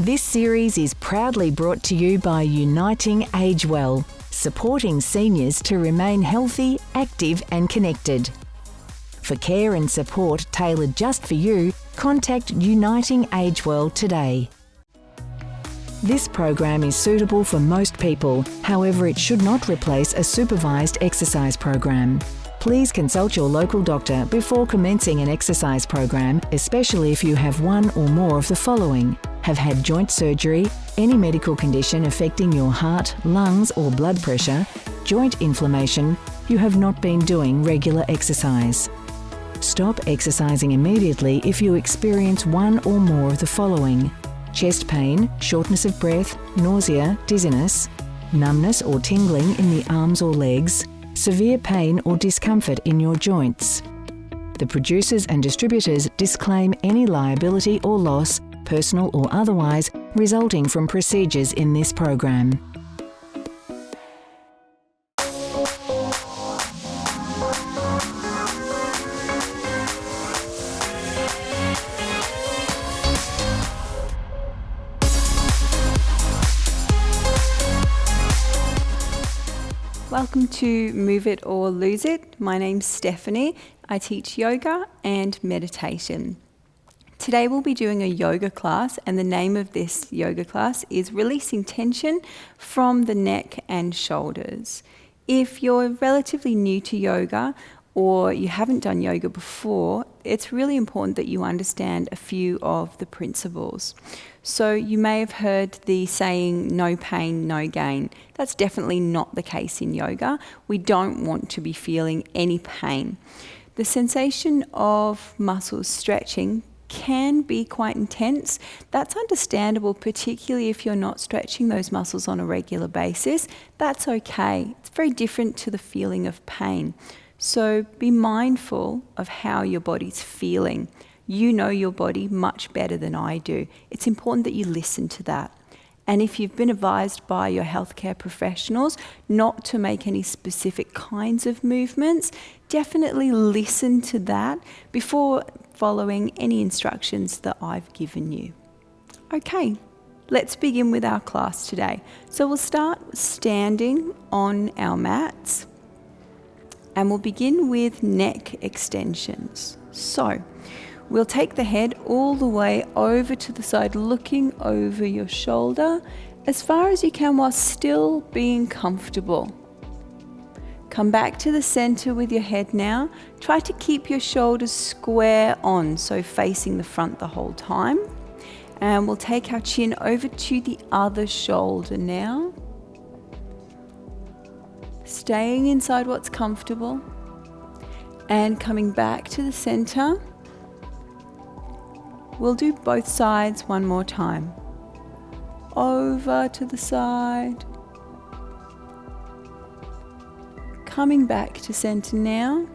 This series is proudly brought to you by Uniting Age Well, supporting seniors to remain healthy, active and connected. For care and support tailored just for you, contact Uniting Age Well today. This program is suitable for most people, however it should not replace a supervised exercise program. Please consult your local doctor before commencing an exercise program, especially if you have one or more of the following: have had joint surgery, any medical condition affecting your heart, lungs or blood pressure, joint inflammation, you have not been doing regular exercise. Stop exercising immediately if you experience one or more of the following: chest pain, shortness of breath, nausea, dizziness, numbness or tingling in the arms or legs, severe pain or discomfort in your joints. The producers and distributors disclaim any liability or loss, personal or otherwise, resulting from procedures in this program. Welcome to Move It or Lose It. My name's Stephanie. I teach yoga and meditation. Today we'll be doing a yoga class, and the name of this yoga class is Releasing Tension from the Neck and Shoulders. If you're relatively new to yoga or you haven't done yoga before, it's really important that you understand a few of the principles. So you may have heard the saying, no pain, no gain. That's definitely not the case in yoga. We don't want to be feeling any pain. The sensation of muscles stretching can be quite intense. That's understandable, particularly if you're not stretching those muscles on a regular basis. That's okay. It's very different to the feeling of pain. So be mindful of how your body's feeling. You know your body much better than I do. It's important that you listen to that. And if you've been advised by your healthcare professionals not to make any specific kinds of movements, definitely listen to that before following any instructions that I've given you. Okay, let's begin with our class today. So we'll start standing on our mats, and we'll begin with neck extensions. So we'll take the head all the way over to the side, looking over your shoulder as far as you can while still being comfortable. Come back to the center with your head now. Try to keep your shoulders square on, so facing the front the whole time. And we'll take our chin over to the other shoulder now. Staying inside what's comfortable. And coming back to the center. We'll do both sides one more time. Over to the side. Coming back to center now.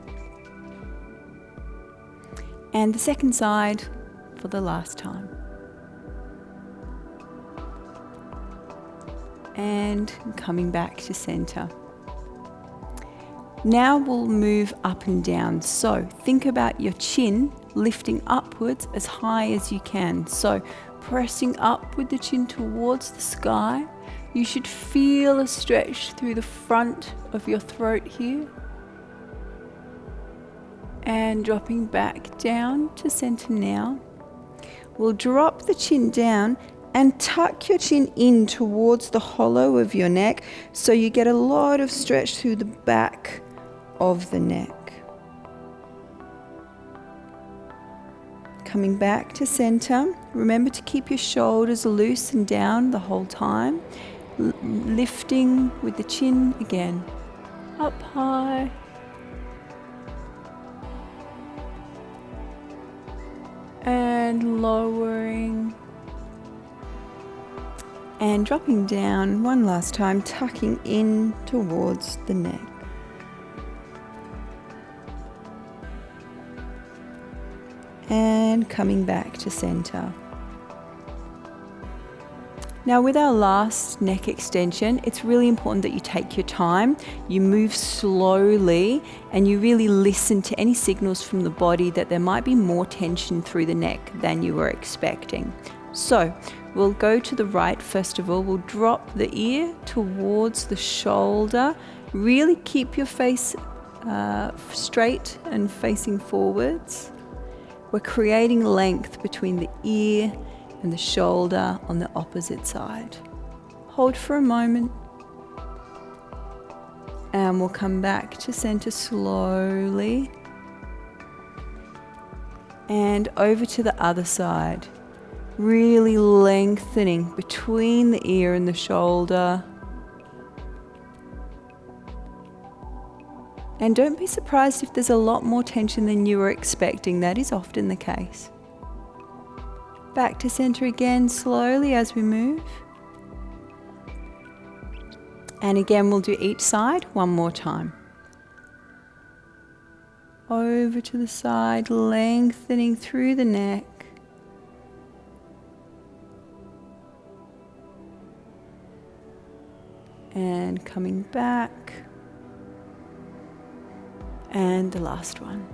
And the second side for the last time. And coming back to center. Now we'll move up and down. So think about your chin lifting upwards as high as you can. So pressing up with the chin towards the sky. You should feel a stretch through the front of your throat here. And dropping back down to center now. We'll drop the chin down and tuck your chin in towards the hollow of your neck so you get a lot of stretch through the back of the neck. Coming back to center. Remember to keep your shoulders loose and down the whole time. Lifting with the chin again. Up high. And lowering. And dropping down one last time, tucking in towards the neck. And coming back to center. Now with our last neck extension, it's really important that you take your time, you move slowly, and you really listen to any signals from the body that there might be more tension through the neck than you were expecting. So We'll go to the right first of all. We'll drop the ear towards the shoulder. Really keep your face straight and facing forwards. We're creating length between the ear and the shoulder on the opposite side. Hold for a moment. And we'll come back to center slowly. And over to the other side. Really lengthening between the ear and the shoulder. And don't be surprised if there's a lot more tension than you were expecting. That is often the case. Back to center again, slowly as we move. And again, we'll do each side one more time. Over to the side, lengthening through the neck. And coming back. And the last one.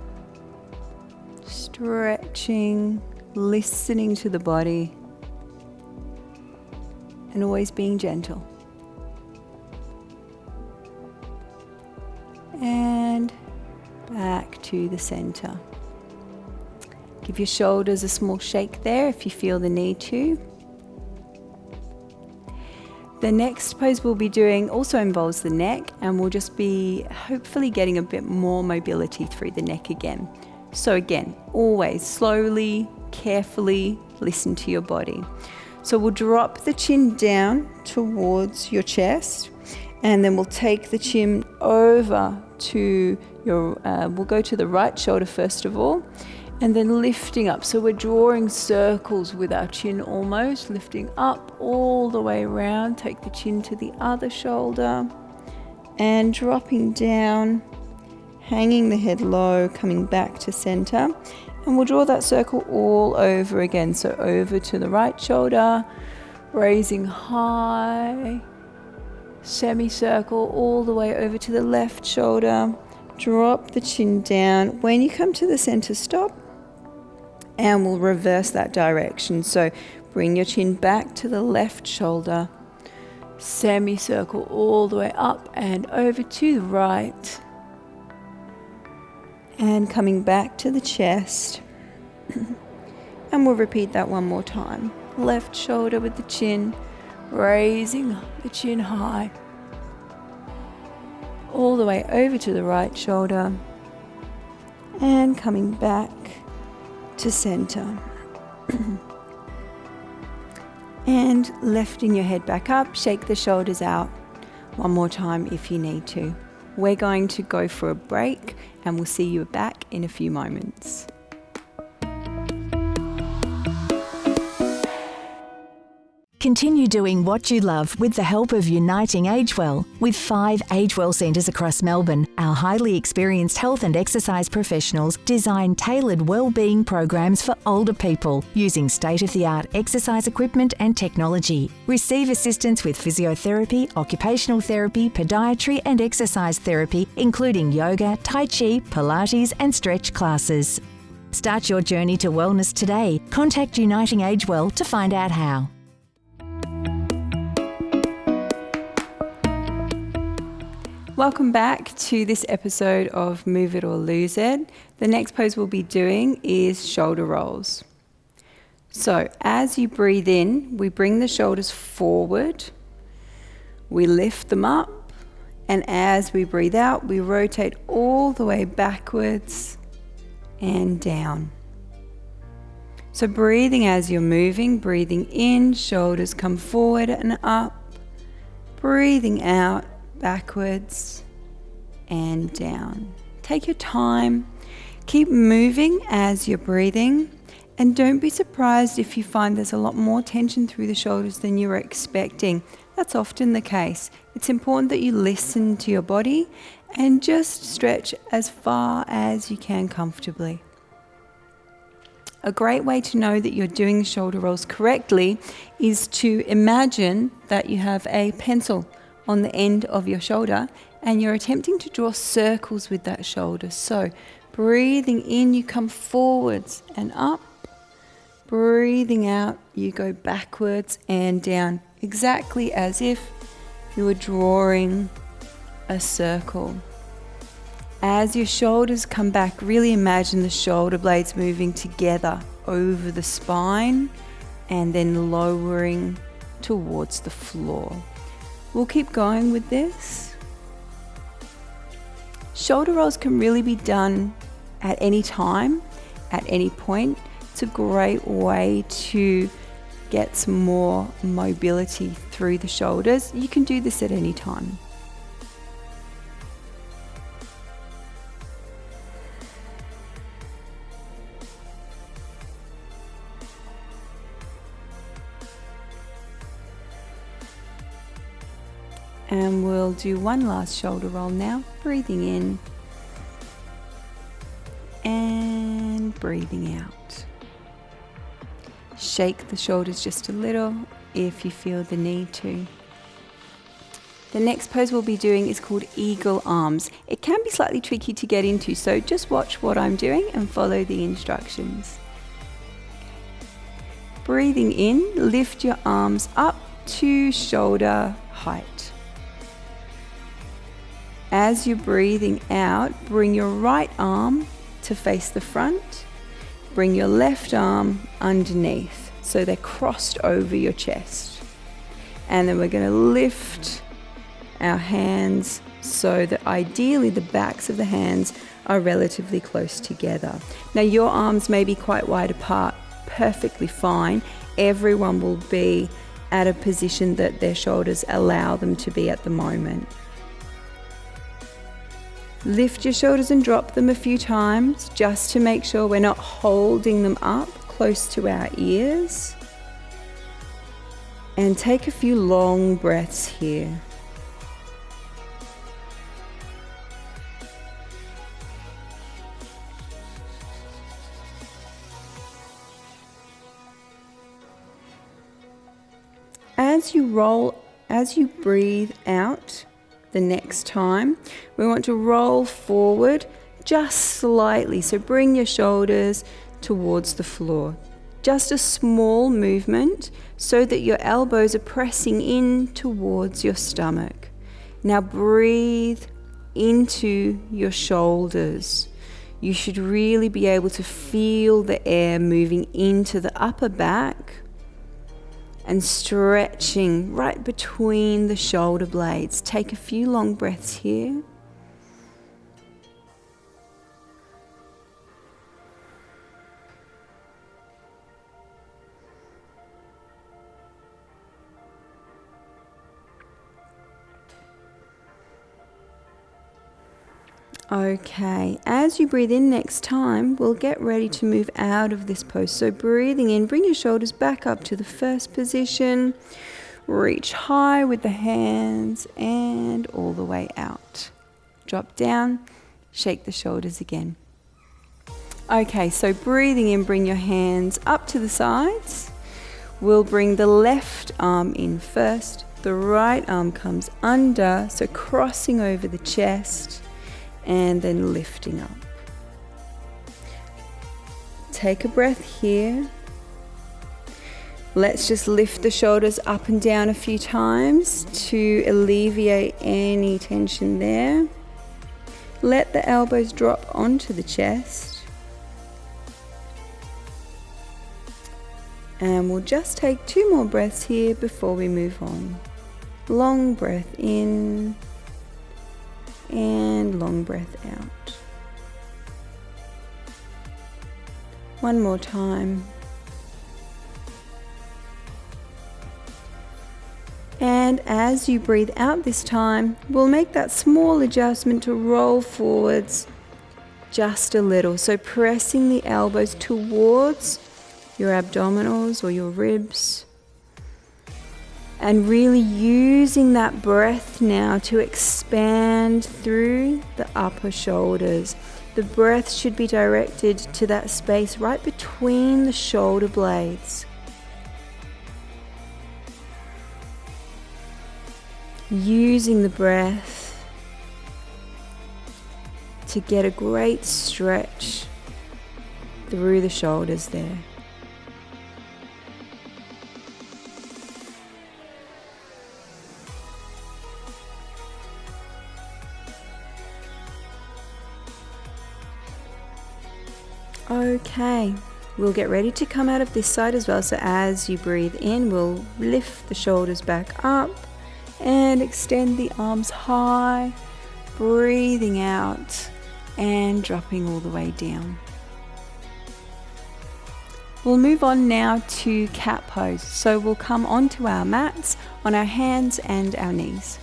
Stretching, listening to the body, and always being gentle. And back to the center. Give your shoulders a small shake there if you feel the need to. The next pose we'll be doing also involves the neck, and we'll just be hopefully getting a bit more mobility through the neck again. So again, always slowly, carefully listen to your body. So we'll drop the chin down towards your chest, and then we'll take the chin over to your, we'll go to the right shoulder first of all, and then lifting up. So we're drawing circles with our chin almost, lifting up all the way around. Take the chin to the other shoulder and dropping down, hanging the head low, coming back to center. And we'll draw that circle all over again. So over to the right shoulder, raising high, semicircle all the way over to the left shoulder. Drop the chin down. When you come to the center, stop. And we'll reverse that direction. So bring your chin back to the left shoulder. Semicircle all the way up and over to the right. And coming back to the chest. And we'll repeat that one more time. Left shoulder with the chin, raising the chin high. All the way over to the right shoulder. And coming back to center. And lifting your head back up, shake the shoulders out one more time if you need to. We're going to go for a break and we'll see you back in a few moments. Continue doing what you love with the help of Uniting Agewell. With 5 Agewell centres across Melbourne, our highly experienced health and exercise professionals design tailored wellbeing programs for older people using state-of-the-art exercise equipment and technology. Receive assistance with physiotherapy, occupational therapy, podiatry and exercise therapy, including yoga, tai chi, Pilates and stretch classes. Start your journey to wellness today. Contact Uniting Agewell to find out how. Welcome back to this episode of Move It or Lose It. The next pose we'll be doing is shoulder rolls. So as you breathe in, we bring the shoulders forward, we lift them up, and as we breathe out, we rotate all the way backwards and down. So breathing as you're moving, breathing in, shoulders come forward and up, breathing out, backwards and down. Take your time, keep moving as you're breathing, and don't be surprised if you find there's a lot more tension through the shoulders than you were expecting. That's often the case. It's important that you listen to your body and just stretch as far as you can comfortably. A great way to know that you're doing the shoulder rolls correctly is to imagine that you have a pencil on the end of your shoulder and you're attempting to draw circles with that shoulder. So breathing in, you come forwards and up, Breathing out, you go backwards and down, exactly as if you were drawing a circle. As your shoulders come back, really imagine the shoulder blades moving together over the spine and then lowering towards the floor. We'll keep going with this. Shoulder rolls can really be done at any time, at any point. It's a great way to get some more mobility through the shoulders. You can do this at any time. And we'll do one last shoulder roll now, breathing in and breathing out. Shake the shoulders just a little if you feel the need to. The next pose we'll be doing is called eagle arms. It can be slightly tricky to get into, so just watch what I'm doing and follow the instructions. Breathing in, lift your arms up to shoulder height. As you're breathing out, bring your right arm to face the front. Bring your left arm underneath, so they're crossed over your chest. And then we're going to lift our hands so that ideally the backs of the hands are relatively close together. Now your arms may be quite wide apart, perfectly fine. Everyone will be at a position that their shoulders allow them to be at the moment. Lift your shoulders and drop them a few times just to make sure we're not holding them up close to our ears. And take a few long breaths here. As you breathe out, the next time, we want to roll forward just slightly. So bring your shoulders towards the floor. Just a small movement so that your elbows are pressing in towards your stomach. Now breathe into your shoulders. You should really be able to feel the air moving into the upper back and stretching right between the shoulder blades. Take a few long breaths here. Okay, as you breathe in next time, we'll get ready to move out of this pose. So breathing in, bring your shoulders back up to the first position. Reach high with the hands and all the way out. Drop down, shake the shoulders again. Okay, so breathing in, bring your hands up to the sides. We'll bring the left arm in first. The right arm comes under, so crossing over the chest. And then lifting up. Take a breath here. Let's just lift the shoulders up and down a few times to alleviate any tension there. Let the elbows drop onto the chest. And we'll just take 2 more breaths here before we move on. Long breath in. And long breath out. One more time. And as you breathe out this time, we'll make that small adjustment to roll forwards just a little. So pressing the elbows towards your abdominals or your ribs. And really using that breath now to expand through the upper shoulders. The breath should be directed to that space right between the shoulder blades. Using the breath to get a great stretch through the shoulders there. Okay, we'll get ready to come out of this side as well. So as you breathe in, we'll lift the shoulders back up and extend the arms high, breathing out and dropping all the way down. We'll move on now to cat pose. So we'll come onto our mats on our hands and our knees.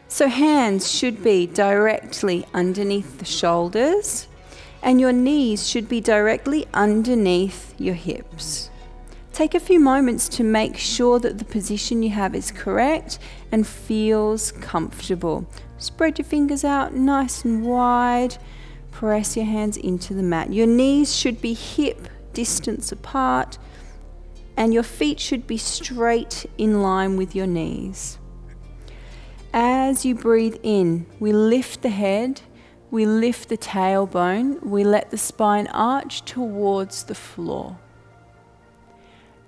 So hands should be directly underneath the shoulders and your knees should be directly underneath your hips. Take a few moments to make sure that the position you have is correct and feels comfortable. Spread your fingers out nice and wide. Press your hands into the mat. Your knees should be hip distance apart and your feet should be straight in line with your knees. As you breathe in, we lift the head, we lift the tailbone, we let the spine arch towards the floor.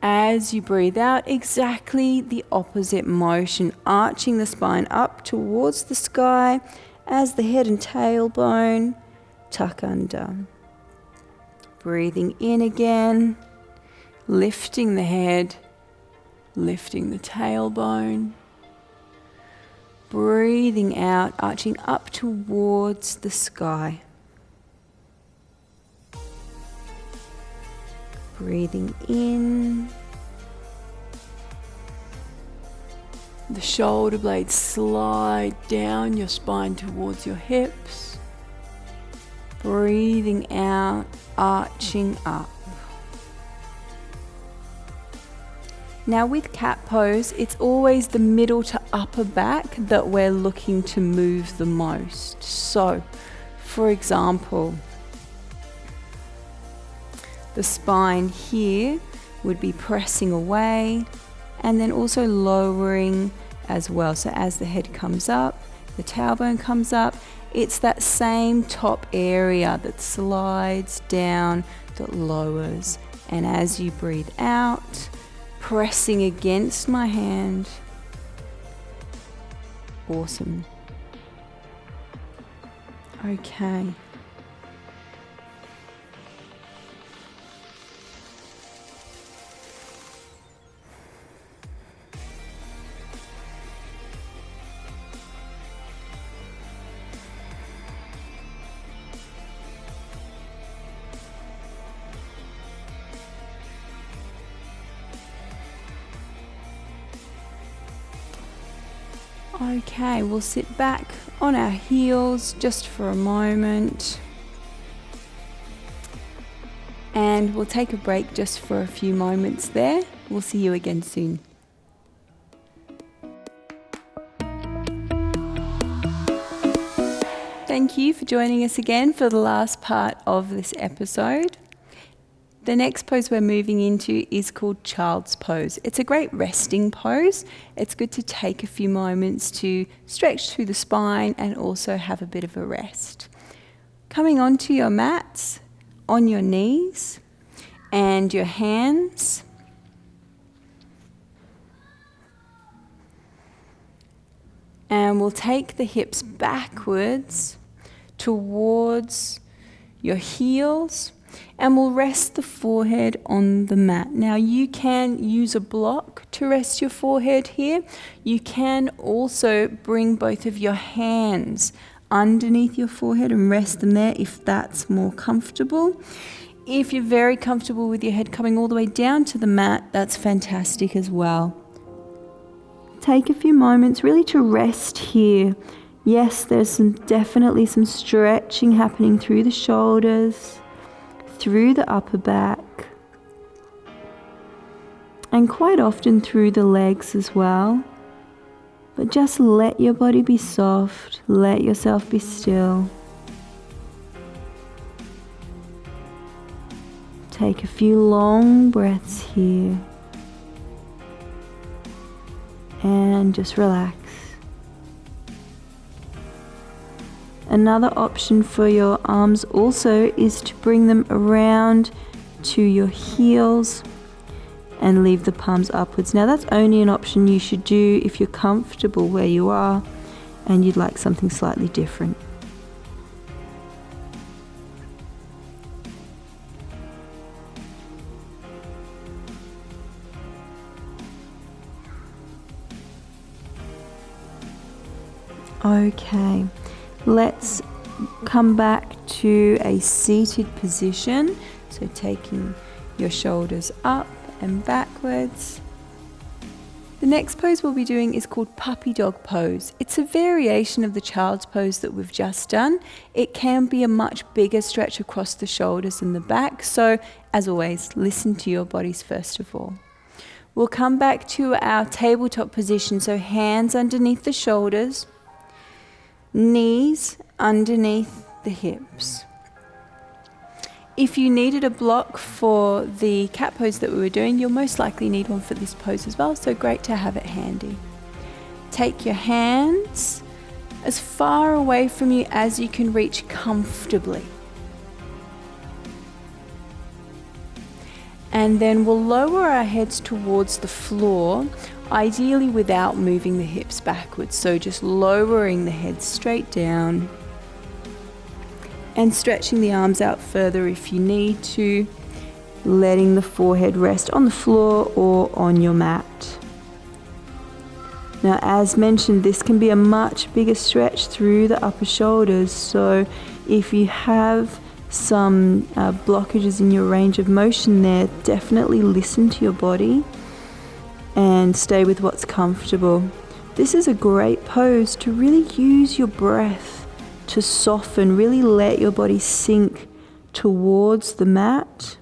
As you breathe out, exactly the opposite motion, arching the spine up towards the sky as the head and tailbone tuck under. Breathing in again, lifting the head, lifting the tailbone. Breathing out, arching up towards the sky. Breathing in. The shoulder blades slide down your spine towards your hips. Breathing out, arching up. Now with cat pose, it's always the middle to upper back that we're looking to move the most. So, for example, the spine here would be pressing away and then also lowering as well. So as the head comes up, the tailbone comes up, it's that same top area that slides down, that lowers. And as you breathe out, pressing against my hand. Awesome. Okay. Okay, we'll sit back on our heels just for a moment. And we'll take a break just for a few moments there. We'll see you again soon. Thank you for joining us again for the last part of this episode. The next pose we're moving into is called child's pose. It's a great resting pose. It's good to take a few moments to stretch through the spine and also have a bit of a rest. Coming onto your mats, on your knees and your hands. And we'll take the hips backwards towards your heels. And we'll rest the forehead on the mat. Now you can use a block to rest your forehead here. You can also bring both of your hands underneath your forehead and rest them there if that's more comfortable. If you're very comfortable with your head coming all the way down to the mat, that's fantastic as well. Take a few moments really to rest here. Yes, there's definitely some stretching happening through the shoulders, through the upper back, and quite often through the legs as well. But just let your body be soft, let yourself be still. Take a few long breaths here and just relax. Another option for your arms also is to bring them around to your heels and leave the palms upwards. Now that's only an option you should do if you're comfortable where you are. and you'd like something slightly different. Okay, let's come back to a seated position. So taking your shoulders up and backwards. The next pose we'll be doing is called puppy dog pose. It's a variation of the child's pose that we've just done. It can be a much bigger stretch across the shoulders and the back. So as always, listen to your bodies first of all. We'll come back to our tabletop position. So hands underneath the shoulders, knees underneath the hips. If you needed a block for the cat pose that we were doing, you'll most likely need one for this pose as well, so great to have it handy. Take your hands as far away from you as you can reach comfortably. And then we'll lower our heads towards the floor, ideally without moving the hips backwards. So just lowering the head straight down and stretching the arms out further if you need to, letting the forehead rest on the floor or on your mat. Now, as mentioned, this can be a much bigger stretch through the upper shoulders. So if you have some blockages in your range of motion there, definitely listen to your body and stay with what's comfortable. This is a great pose to really use your breath to soften, really let your body sink towards the mat.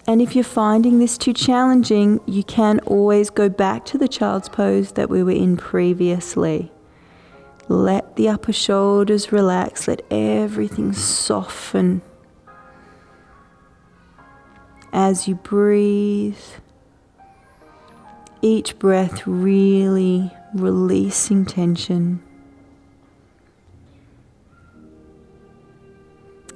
And if you're finding this too challenging, you can always go back to the child's pose that we were in previously. Let the upper shoulders relax, let everything soften. As you breathe, each breath really releasing tension.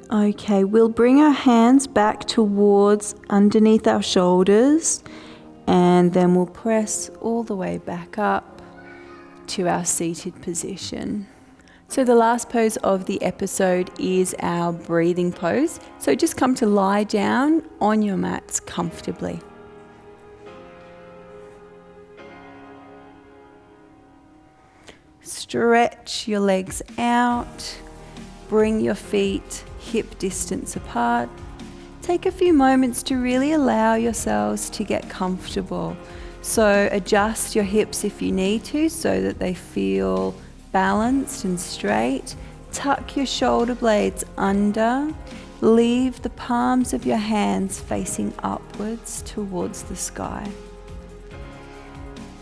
Okay, we'll bring our hands back towards underneath our shoulders, and then we'll press all the way back up to our seated position. So the last pose of the episode is our breathing pose. So just come to lie down on your mats comfortably. Stretch your legs out, bring your feet hip distance apart. Take a few moments to really allow yourselves to get comfortable. So adjust your hips if you need to so that they feel balanced and straight. Tuck your shoulder blades under. Leave the palms of your hands facing upwards towards the sky.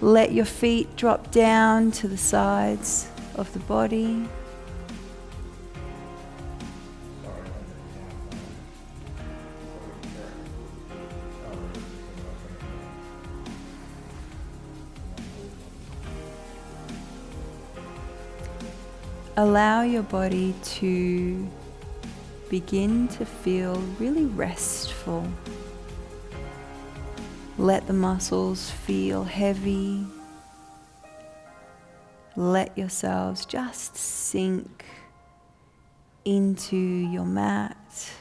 Let your feet drop down to the sides of the body. Allow your body to begin to feel really restful. Let the muscles feel heavy. Let yourselves just sink into your mat.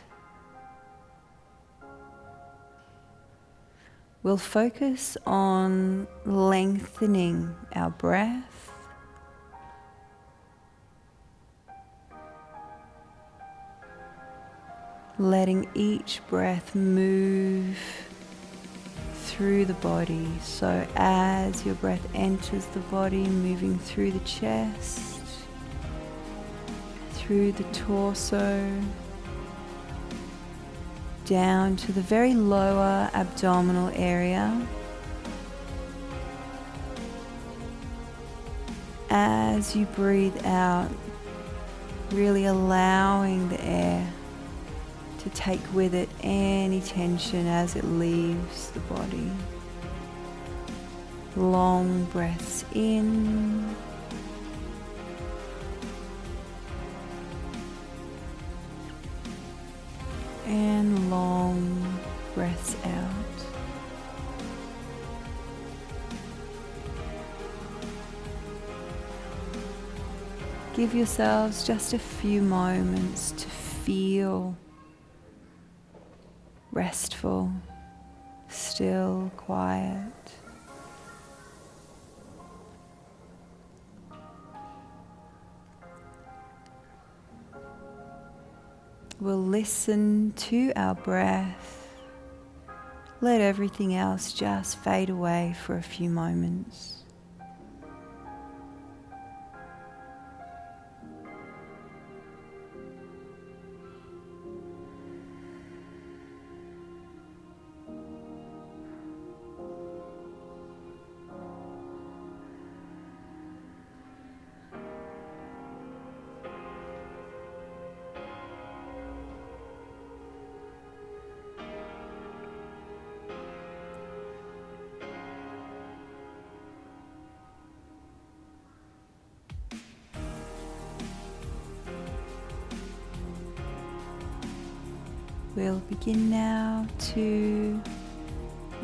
We'll focus on lengthening our breath. Letting each breath move through the body. So as your breath enters the body, moving through the chest, through the torso, down to the very lower abdominal area. As you breathe out, really allowing the air to take with it any tension as it leaves the body. Long breaths in. And long breaths out. Give yourselves just a few moments to feel restful, still, quiet. We'll listen to our breath. Let everything else just fade away for a few moments. We'll begin now to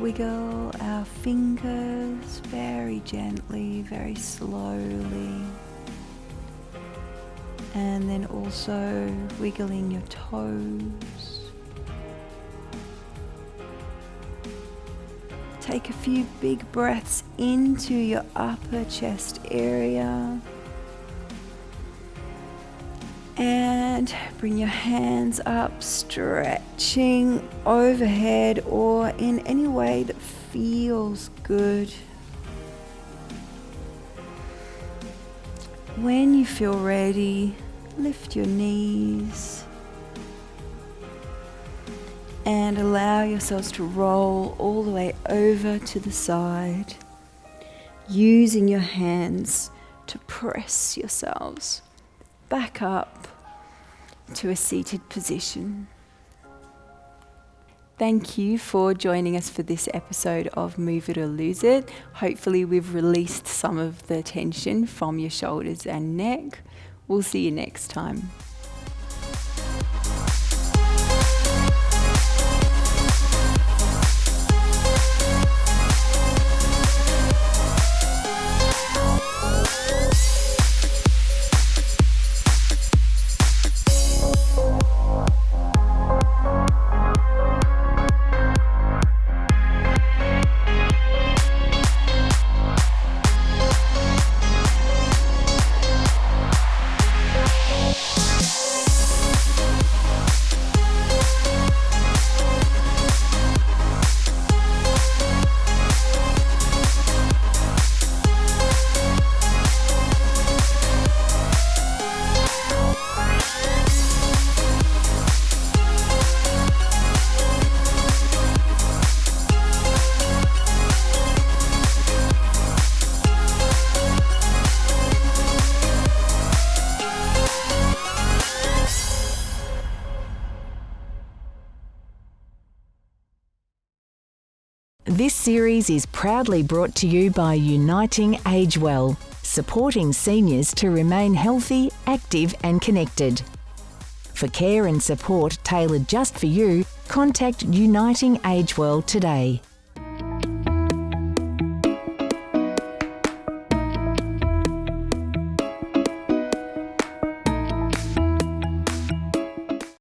wiggle our fingers very gently, very slowly, and then also wiggling your toes. Take a few big breaths into your upper chest area. And bring your hands up, stretching overhead or in any way that feels good. When you feel ready, lift your knees and allow yourselves to roll all the way over to the side, using your hands to press yourselves back up to a seated position. Thank you for joining us for this episode of Move It or Lose It. Hopefully we've released some of the tension from your shoulders and neck. We'll see you next time. This series is proudly brought to you by Uniting Age Well, supporting seniors to remain healthy, active and connected. For care and support tailored just for you, contact Uniting Age Well today.